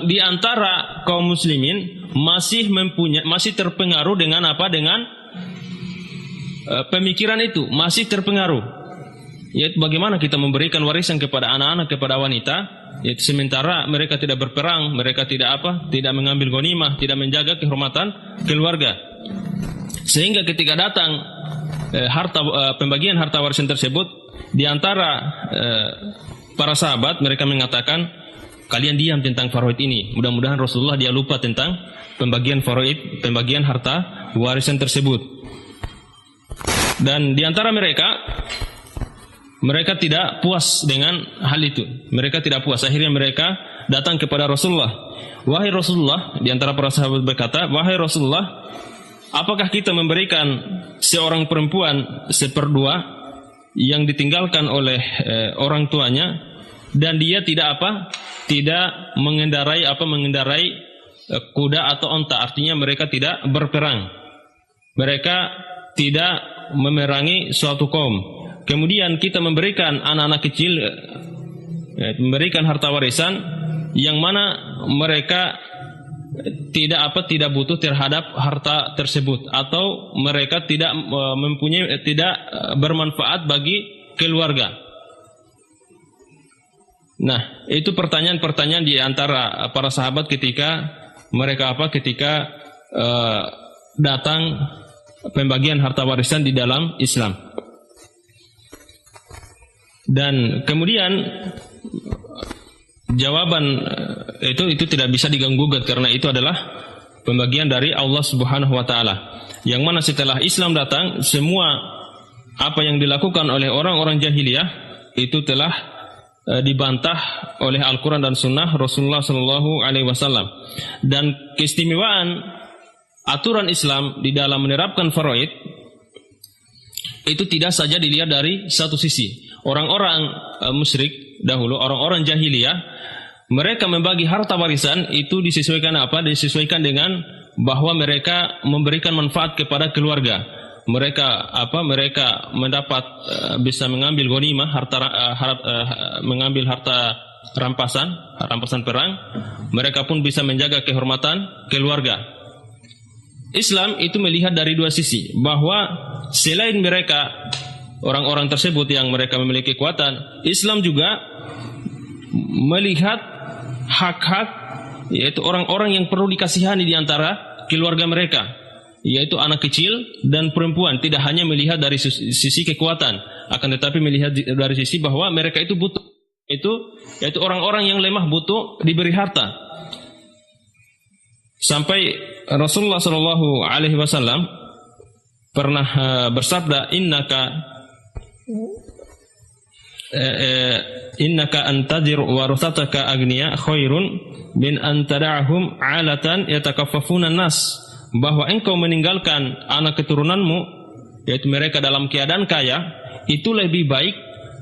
di antara kaum muslimin masih terpengaruh dengan apa? Dengan pemikiran itu, masih terpengaruh. Yaitu bagaimana kita memberikan warisan kepada anak-anak, kepada wanita, yaitu sementara mereka tidak berperang, mereka tidak mengambil ghanimah, tidak menjaga kehormatan keluarga. Sehingga ketika datang pembagian harta warisan tersebut, di antara para sahabat mereka mengatakan, kalian diam tentang faraid ini. Mudah-mudahan Rasulullah dia lupa tentang pembagian faraid, pembagian harta warisan tersebut. Dan di antara mereka tidak puas dengan hal itu. Mereka tidak puas. Akhirnya mereka datang kepada Rasulullah. Wahai Rasulullah, di antara para sahabat berkata, wahai Rasulullah, apakah kita memberikan seorang perempuan 1/2 yang ditinggalkan oleh orang tuanya, dan dia tidak mengendarai kuda atau onta, artinya mereka tidak berperang, mereka tidak memerangi suatu kaum. Kemudian kita memberikan anak-anak kecil, memberikan harta warisan yang mana mereka tidak butuh terhadap harta tersebut, atau mereka tidak bermanfaat bagi keluarga. Nah, itu pertanyaan-pertanyaan di antara para sahabat ketika mereka datang pembagian harta warisan di dalam Islam. Dan kemudian jawaban itu tidak bisa diganggu-gugat, karena itu adalah pembagian dari Allah Subhanahu wa taala. Yang mana setelah Islam datang, semua apa yang dilakukan oleh orang-orang jahiliyah itu telah dibantah oleh Al-Quran dan Sunnah Rasulullah Sallallahu Alaihi Wasallam. Dan keistimewaan aturan Islam di dalam menerapkan faraid itu tidak saja dilihat dari satu sisi. Orang-orang musyrik dahulu, orang-orang jahiliyah, mereka membagi harta warisan itu disesuaikan Disesuaikan dengan bahwa mereka memberikan manfaat kepada keluarga. Mereka mendapat bisa mengambil ghanimah, mengambil harta rampasan perang. Mereka pun bisa menjaga kehormatan keluarga. Islam itu melihat dari dua sisi, bahwa selain mereka orang-orang tersebut yang mereka memiliki kekuatan, Islam juga melihat hak-hak, yaitu orang-orang yang perlu dikasihani di antara keluarga mereka. yaitu anak kecil dan perempuan, tidak hanya melihat dari sisi kekuatan, akan tetapi melihat dari sisi bahwa mereka itu butuh, yaitu orang-orang yang lemah butuh diberi harta. Sampai Rasulullah Shallallahu Alaihi Wasallam pernah bersabda, innaka antadir warasataka agniya khairun min antada'hum alatan yatakaffafuna nas, bahwa engkau meninggalkan anak keturunanmu, yaitu mereka dalam keadaan kaya, itu lebih baik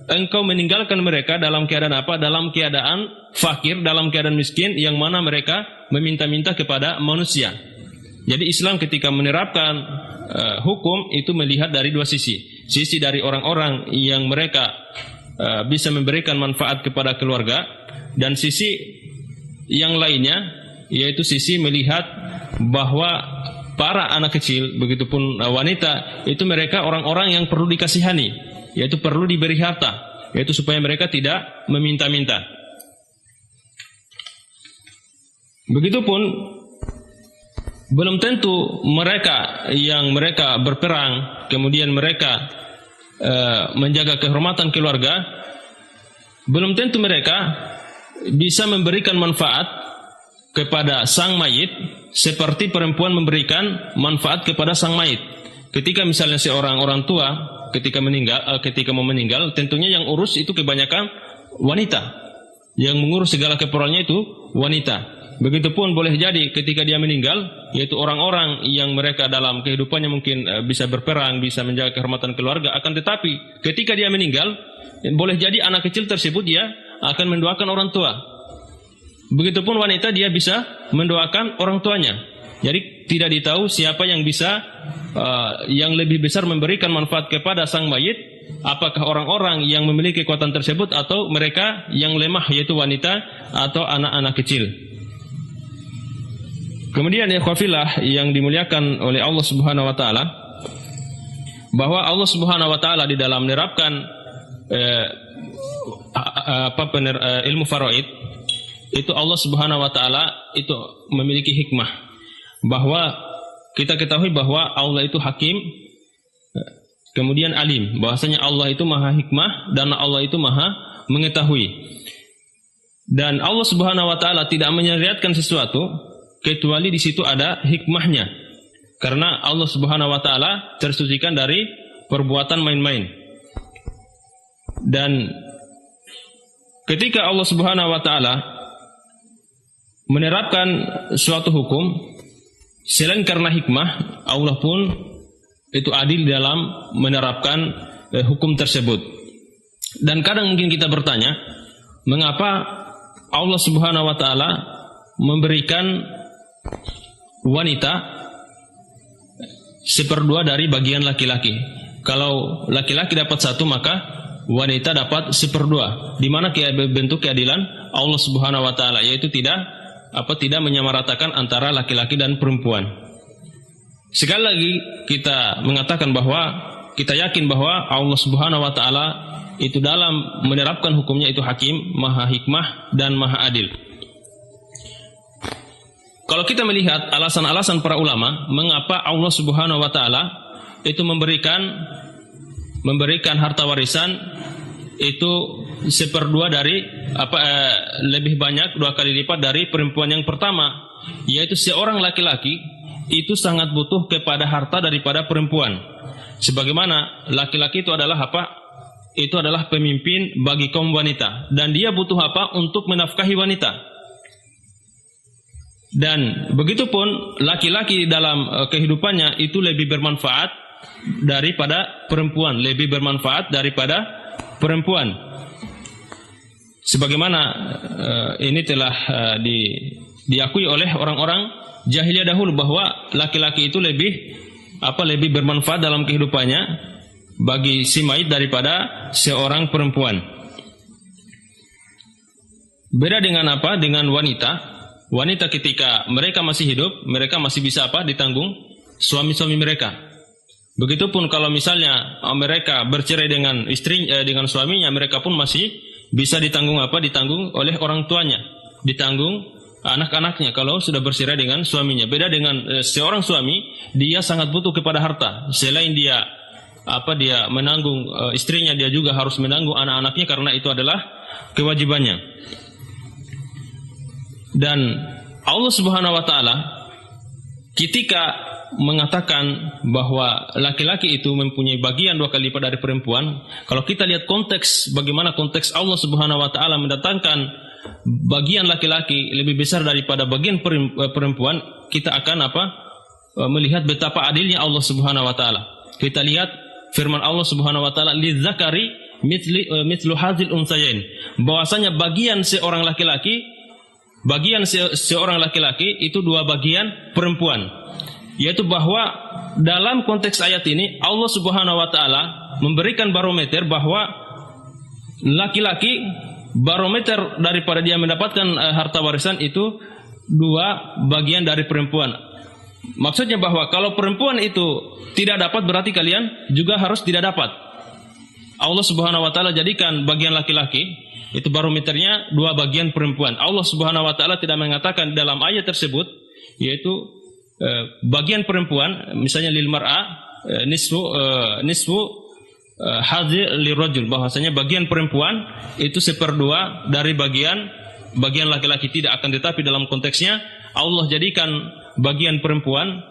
engkau meninggalkan mereka dalam keadaan apa? Dalam keadaan fakir, dalam keadaan miskin, yang mana mereka meminta-minta kepada manusia. Jadi Islam ketika menerapkan hukum itu melihat dari dua sisi. Sisi dari orang-orang yang mereka bisa memberikan manfaat kepada keluarga, dan sisi yang lainnya yaitu sisi melihat bahwa para anak kecil, begitupun wanita, itu mereka orang-orang yang perlu dikasihani, yaitu perlu diberi harta, yaitu supaya mereka tidak meminta-minta. Begitupun belum tentu mereka yang mereka berperang, kemudian mereka menjaga kehormatan keluarga, belum tentu mereka bisa memberikan manfaat kepada sang mayit seperti perempuan memberikan manfaat kepada sang mayit. Ketika misalnya seorang orang tua ketika mau meninggal, tentunya yang urus itu kebanyakan wanita, yang mengurus segala keperluannya itu wanita. Begitupun boleh jadi ketika dia meninggal, yaitu orang-orang yang mereka dalam kehidupannya mungkin bisa berperang, bisa menjaga kehormatan keluarga, akan tetapi ketika dia meninggal, boleh jadi anak kecil tersebut dia akan mendoakan orang tua. Begitupun wanita, dia bisa mendoakan orang tuanya. Jadi tidak ditahu siapa yang bisa yang lebih besar memberikan manfaat kepada sang mayit, apakah orang-orang yang memiliki kekuatan tersebut atau mereka yang lemah, yaitu wanita atau anak-anak kecil. Kemudian ikhwafillah yang dimuliakan oleh Allah Subhanahu wa taala, bahwa Allah Subhanahu wa taala di dalam menerapkan ilmu faraid itu, Allah Subhanahu wa taala itu memiliki hikmah, bahwa kita ketahui bahwa Allah itu hakim, kemudian alim, bahwasanya Allah itu maha hikmah dan Allah itu maha mengetahui. Dan Allah Subhanahu wa taala tidak menyariatkan sesuatu kecuali di situ ada hikmahnya, karena Allah Subhanahu wa taala tersucikan dari perbuatan main-main. Dan ketika Allah Subhanahu wa taala menerapkan suatu hukum, selain karena hikmah, Allah pun itu adil dalam menerapkan hukum tersebut. Dan kadang mungkin kita bertanya, mengapa Allah Subhanahu wa taala memberikan wanita 1/2 dari bagian laki-laki? Kalau laki-laki dapat 1, maka wanita dapat 1/2. Di mana bentuk keadilan Allah Subhanahu wa taala, yaitu tidak menyamaratakan antara laki-laki dan perempuan. Sekali lagi kita mengatakan bahwa kita yakin bahwa Allah Subhanahu wa taala itu dalam menerapkan hukumnya itu hakim, maha hikmah dan maha adil. Kalau kita melihat alasan-alasan para ulama mengapa Allah Subhanahu wa taala itu memberikan harta warisan itu 1/2 dari lebih banyak, 2 kali lipat dari perempuan yang pertama, yaitu seorang laki-laki itu sangat butuh kepada harta daripada perempuan. Sebagaimana laki-laki itu adalah Itu adalah pemimpin bagi kaum wanita, dan dia butuh untuk menafkahi wanita. Dan begitupun laki-laki dalam kehidupannya itu lebih bermanfaat daripada perempuan, sebagaimana ini telah diakui oleh orang-orang jahiliyah dahulu, bahwa laki-laki itu lebih bermanfaat dalam kehidupannya bagi si mayit daripada seorang perempuan. Beda dengan dengan wanita. Wanita ketika mereka masih hidup, mereka masih bisa ditanggung suami-suami mereka. Begitupun kalau misalnya mereka bercerai dengan dengan suaminya, mereka pun masih bisa ditanggung ditanggung oleh orang tuanya, ditanggung anak-anaknya kalau sudah bercerai dengan suaminya. Beda dengan seorang suami, dia sangat butuh kepada harta. Selain dia menanggung istrinya, dia juga harus menanggung anak-anaknya karena itu adalah kewajibannya. Dan Allah Subhanahu wa taala ketika mengatakan bahwa laki-laki itu mempunyai bagian 2 kali lipat dari perempuan, kalau kita lihat konteks, bagaimana konteks Allah Subhanahu wa taala mendatangkan bagian laki-laki lebih besar daripada bagian perempuan, kita akan melihat betapa adilnya Allah Subhanahu wa taala. Kita lihat firman Allah Subhanahu wa taala, lidzakari mithlu hadzil unsayain, bahwasanya bagian seorang laki-laki itu 2 bagian perempuan. Yaitu bahwa dalam konteks ayat ini Allah Subhanahu wa taala memberikan barometer bahwa laki-laki, barometer daripada dia mendapatkan harta warisan itu 2 bagian dari perempuan. Maksudnya bahwa kalau perempuan itu tidak dapat, berarti kalian juga harus tidak dapat. Allah Subhanahu wa taala jadikan bagian laki-laki itu barometernya 2 bagian perempuan. Allah Subhanahu wa taala tidak mengatakan dalam ayat tersebut yaitu bagian perempuan, misalnya lil mar'a nisfu hadhi lirajul, bahwasanya bagian perempuan itu 1/2 dari bagian laki-laki, tidak akan. Tetapi dalam konteksnya Allah jadikan bagian perempuan,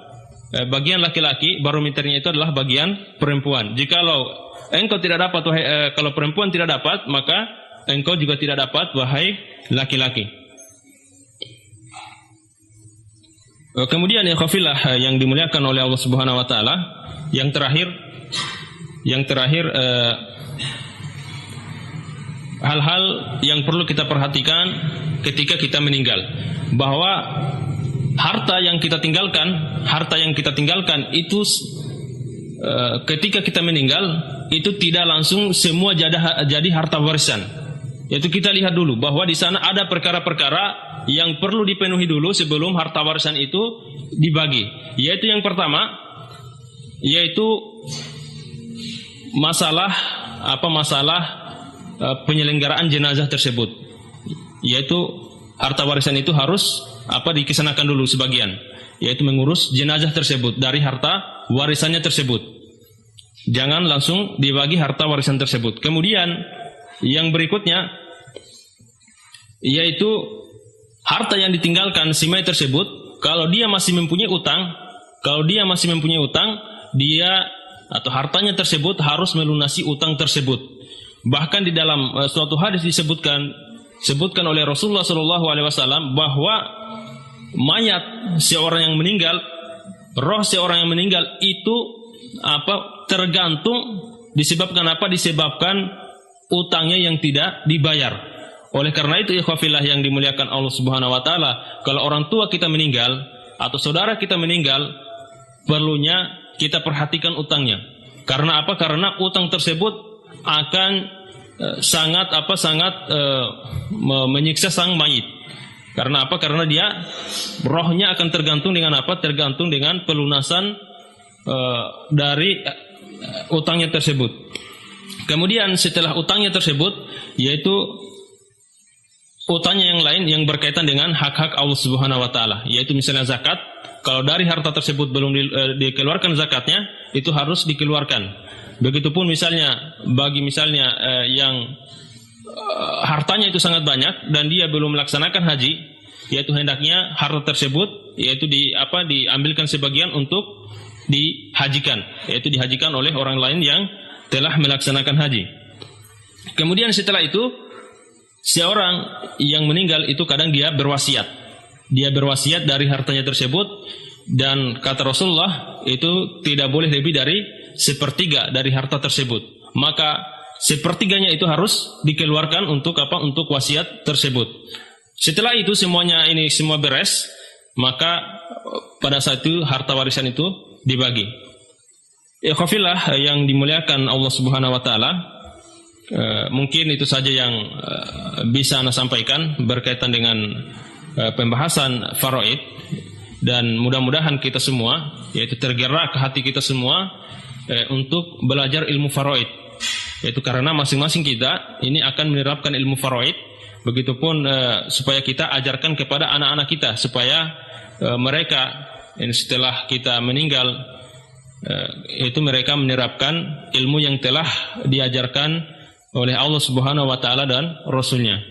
bagian laki-laki, barometernya itu adalah bagian perempuan. Jikalau engkau tidak dapat, kalau perempuan tidak dapat, maka engkau juga tidak dapat, wahai laki-laki. Kemudian ya khafillah yang dimuliakan oleh Allah Subhanahu wa taala, yang terakhir hal-hal yang perlu kita perhatikan ketika kita meninggal, bahwa harta yang kita tinggalkan itu ketika kita meninggal itu tidak langsung semua jadi harta warisan. Yaitu kita lihat dulu bahwa di sana ada perkara-perkara yang perlu dipenuhi dulu sebelum harta warisan itu dibagi. Yaitu yang pertama, yaitu masalah penyelenggaraan jenazah tersebut. Yaitu harta warisan itu harus dikesankan dulu sebagian, yaitu mengurus jenazah tersebut dari harta warisannya tersebut. Jangan langsung dibagi harta warisan tersebut. Kemudian yang berikutnya yaitu harta yang ditinggalkan si mayit tersebut, kalau dia masih mempunyai utang, dia atau hartanya tersebut harus melunasi utang tersebut. Bahkan di dalam suatu hadis disebutkan oleh Rasulullah SAW bahwa mayat seorang yang meninggal, roh seorang yang meninggal itu tergantung disebabkan utangnya yang tidak dibayar. Oleh karena itu ikhwafillah yang dimuliakan Allah Subhanahu wa taala, kalau orang tua kita meninggal atau saudara kita meninggal, perlunya kita perhatikan utangnya. Karena apa? Karena utang tersebut akan sangat menyiksa sang mayit. Karena apa? Karena dia rohnya akan tergantung dengan apa? Tergantung dengan pelunasan dari utangnya tersebut. Kemudian setelah utangnya tersebut, yaitu utangnya yang lain yang berkaitan dengan hak-hak Allah Subhanahu wa taala, yaitu misalnya zakat. Kalau dari harta tersebut belum dikeluarkan zakatnya, itu harus dikeluarkan. Begitupun misalnya yang hartanya itu sangat banyak dan dia belum melaksanakan haji, yaitu hendaknya harta tersebut yaitu diambilkan sebagian untuk dihajikan, yaitu dihajikan oleh orang lain yang telah melaksanakan haji. Kemudian setelah itu seorang yang meninggal itu kadang dia berwasiat dari hartanya tersebut, dan kata Rasulullah itu tidak boleh lebih dari 1/3 dari harta tersebut. Maka 1/3-nya itu harus dikeluarkan untuk wasiat tersebut. Setelah itu semua beres, maka pada saat itu harta warisan itu dibagi. Ikhwafillah yang dimuliakan Allah Subhanahu wa taala, mungkin itu saja yang bisa Anda sampaikan berkaitan dengan pembahasan faraid, dan mudah-mudahan kita semua yaitu tergerak hati kita semua untuk belajar ilmu faraid, yaitu karena masing-masing kita ini akan menerapkan ilmu faraid, Begitupun supaya kita ajarkan kepada anak-anak kita supaya mereka setelah kita meninggal itu mereka menerapkan ilmu yang telah diajarkan oleh Allah Subhanahu wa taala dan Rasulnya.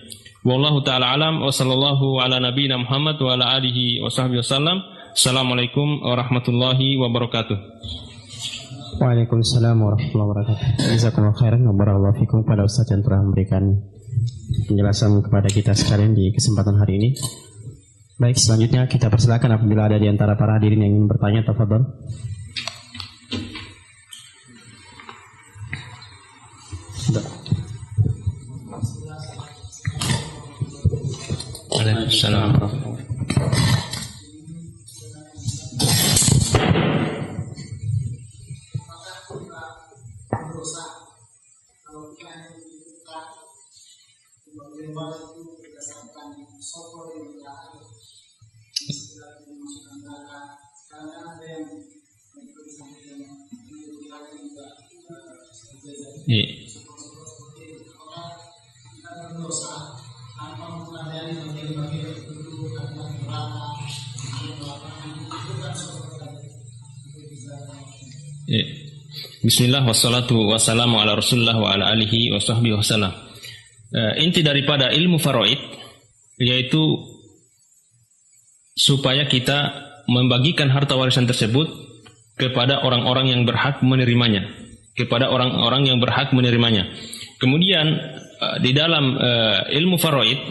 Wallahu taala alam wa sallallahu ala nabiyina Muhammad wa ala alihi wa sahbihi wasallam. Assalamualaikum warahmatullahi wabarakatuh. Waalaikumsalam warahmatullahi wabarakatuh. Jazakumullahu khairan wa barakallahu fikum kepada Ustaz yang telah memberikan penjelasan kepada kita sekalian di kesempatan hari ini. Baik, selanjutnya kita persilakan apabila ada di antara para hadirin yang ingin bertanya, tafadhol. Assalamualaikum. Bismillah wassalatu wassalamu ala Rasulullah wa ala alihi wa sahbihi wasallam. Inti daripada ilmu faraid yaitu supaya kita membagikan harta warisan tersebut kepada orang-orang yang berhak menerimanya, kepada orang-orang yang berhak menerimanya. Kemudian di dalam ilmu faraid,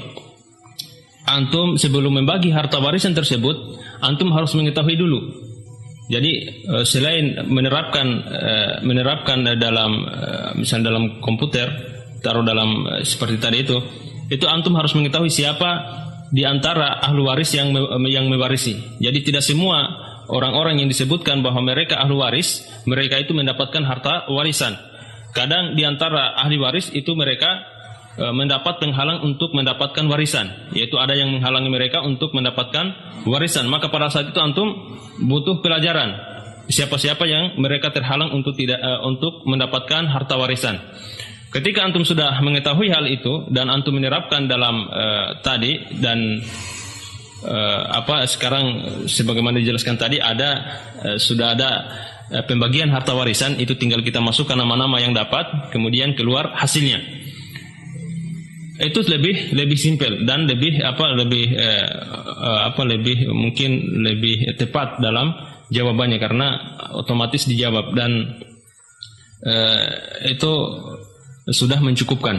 antum sebelum membagi harta warisan tersebut, antum harus mengetahui dulu. Jadi selain menerapkan dalam misalnya dalam komputer, taruh dalam seperti tadi itu antum harus mengetahui siapa di antara ahli waris yang mewarisi. Jadi tidak semua orang-orang yang disebutkan bahwa mereka ahli waris, mereka itu mendapatkan harta warisan. Kadang di antara ahli waris itu mereka mendapat penghalang untuk mendapatkan warisan, yaitu ada yang menghalangi mereka untuk mendapatkan warisan. Maka pada saat itu antum butuh pelajaran siapa-siapa yang mereka terhalang untuk mendapatkan harta warisan. Ketika antum sudah mengetahui hal itu dan antum menerapkan dalam tadi dan sekarang sebagaimana dijelaskan tadi sudah ada pembagian harta warisan, itu tinggal kita masukkan nama-nama yang dapat, kemudian keluar hasilnya. Itu lebih simpel dan lebih mungkin lebih tepat dalam jawabannya karena otomatis dijawab dan itu sudah mencukupkan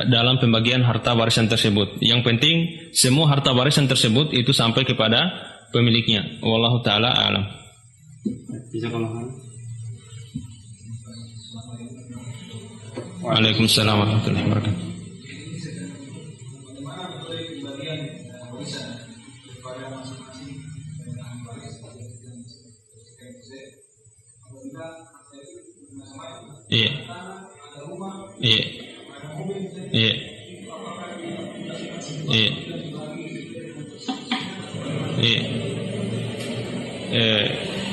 dalam pembagian harta warisan tersebut. Yang penting semua harta warisan tersebut itu sampai kepada pemiliknya. Wallahu taala alam. Waalaikumsalam warahmatullahi wabarakatuh. Iya.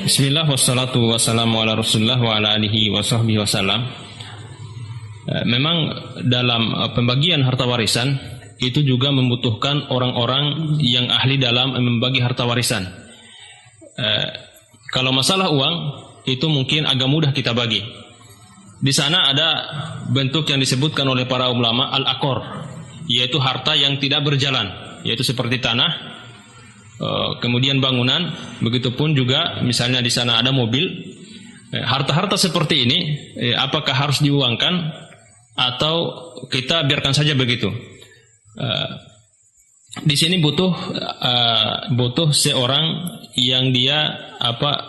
Bismillah wassalatu wassalamu ala Rasulullah wa ala alihi wa sahbihi wasallam. Memang dalam pembagian harta warisan itu juga membutuhkan orang-orang yang ahli dalam membagi harta warisan. Kalau masalah uang itu mungkin agak mudah kita bagi. Di sana ada bentuk yang disebutkan oleh para ulama al-aqor, yaitu harta yang tidak berjalan, yaitu seperti tanah, kemudian bangunan, begitupun juga misalnya di sana ada mobil. Harta-harta seperti ini apakah harus diuangkan atau kita biarkan saja begitu? Di sini butuh seorang yang dia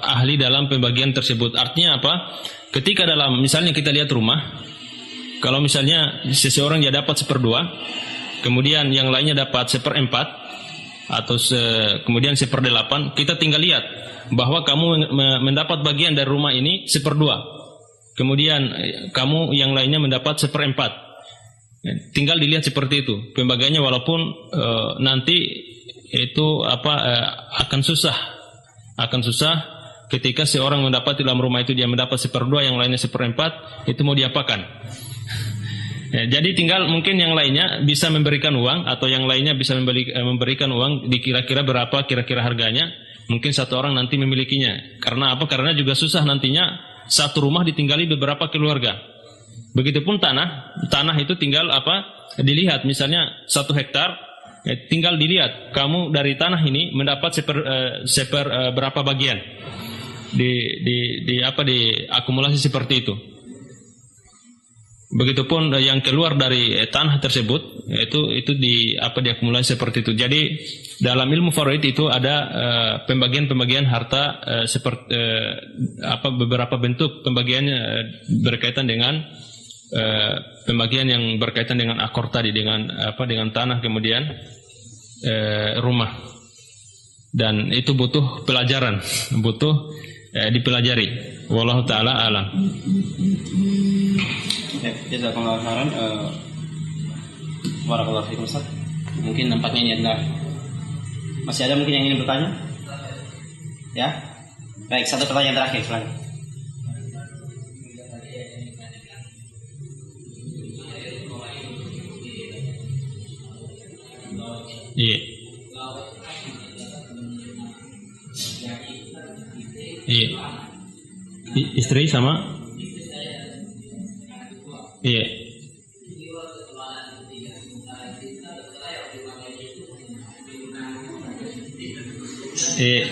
ahli dalam pembagian tersebut. Artinya apa? Ketika misalnya kita lihat rumah, kalau misalnya seseorang dia dapat 1/2, kemudian yang lainnya dapat 1/4 atau kemudian 1/8, kita tinggal lihat bahwa kamu mendapat bagian dari rumah ini 1/2, kemudian kamu yang lainnya mendapat 1/4. Tinggal dilihat seperti itu pembagiannya, walaupun nanti itu akan susah ketika seorang mendapat dalam rumah itu dia mendapat 1/2, yang lainnya 1/4, itu mau diapakan? Ya, jadi tinggal mungkin yang lainnya bisa memberikan uang atau yang lainnya bisa memberikan uang di kira-kira berapa kira-kira harganya. Mungkin satu orang nanti memilikinya. Karena apa? Karena juga susah nantinya satu rumah ditinggali beberapa keluarga. Begitupun tanah itu tinggal dilihat, misalnya 1 hektar, tinggal dilihat kamu dari tanah ini mendapat berapa bagian diakumulasi seperti itu. Begitupun yang keluar dari tanah tersebut itu diakumulasi seperti itu. Jadi dalam ilmu faraid itu ada pembagian harta seperti beberapa bentuk pembagiannya berkaitan dengan pembagian yang berkaitan dengan akor tadi, dengan tanah, kemudian rumah. Dan itu butuh pelajaran, butuh dipelajari. Wallahu taala alam. Jazakumullah khairan. Barakallahu fiikum Ustaz. Mungkin nampaknya ini adalah masih ada mungkin yang ingin bertanya? Ya. Baik, satu pertanyaan terakhir silakan. Iya. Iya. Istri sama? Iya. Iya.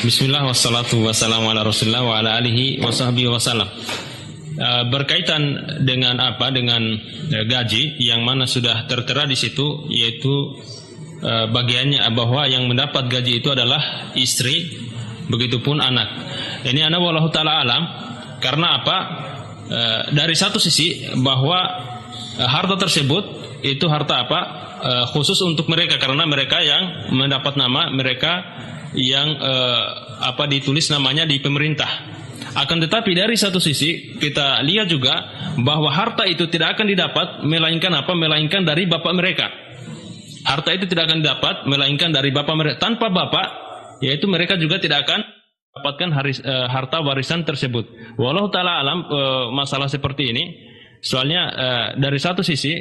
Bismillah wassalatu wassalamu ala Rasulillah wa ala alihi wa sahbihi wasallam. Berkaitan dengan dengan gaji yang mana sudah tertera di situ, yaitu bagiannya bahwa yang mendapat gaji itu adalah istri, begitupun anak. Ini ana wallahu taala alam, karena dari satu sisi bahwa harta tersebut itu harta khusus untuk mereka, karena mereka yang mendapat nama, mereka yang ditulis namanya di pemerintah. Akan tetapi dari satu sisi kita lihat juga bahwa harta itu tidak akan didapat melainkan dari bapak mereka. Harta itu tidak akan didapat melainkan dari bapak mereka. Tanpa bapak, yaitu mereka juga tidak akan mendapatkan harta warisan tersebut. Wallahu taala alam masalah seperti ini. Soalnya dari satu sisi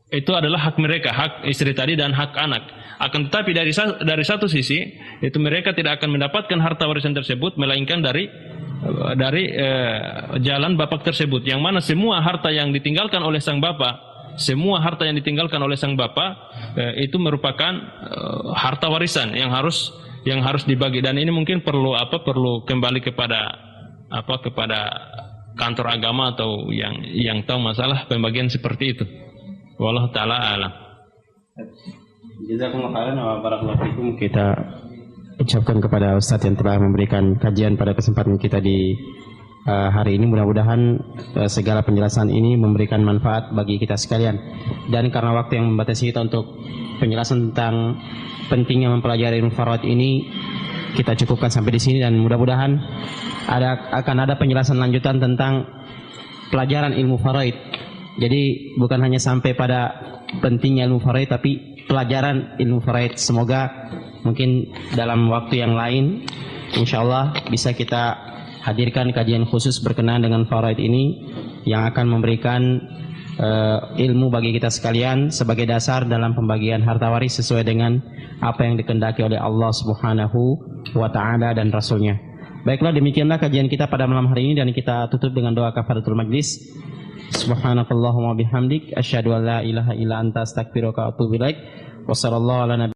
itu adalah hak mereka, hak istri tadi dan hak anak. Akan tetapi dari satu sisi itu mereka tidak akan mendapatkan harta warisan tersebut melainkan dari jalan bapak tersebut, yang mana semua harta yang ditinggalkan oleh sang bapak, itu merupakan harta warisan yang harus dibagi. Dan ini mungkin perlu kembali kepada kantor agama atau yang tahu masalah pembagian seperti itu. Wallahu taala alam. Jazakumullah khairan wa barakallahu fikum. Kita ucapkan kepada Ustadz yang telah memberikan kajian pada kesempatan kita di hari ini. Mudah-mudahan segala penjelasan ini memberikan manfaat bagi kita sekalian. Dan karena waktu yang membatasi kita untuk penjelasan tentang pentingnya mempelajari ilmu faraid ini, kita cukupkan sampai di sini, dan mudah-mudahan akan ada penjelasan lanjutan tentang pelajaran ilmu faraid. Jadi bukan hanya sampai pada pentingnya ilmu faraid, tapi pelajaran ilmu faraid. Semoga mungkin dalam waktu yang lain insyaallah bisa kita hadirkan kajian khusus berkenaan dengan faraid ini yang akan memberikan ilmu bagi kita sekalian sebagai dasar dalam pembagian harta waris sesuai dengan apa yang dikehendaki oleh Allah Subhanahu wa taala dan Rasulnya. Baiklah, demikianlah kajian kita pada malam hari ini, dan kita tutup dengan doa kafaratul majlis. Subhanakallahumma bihamdik asyhadu an la ilaha illa anta astaghfiruka wa atubu ilaik. Wassallallahu ala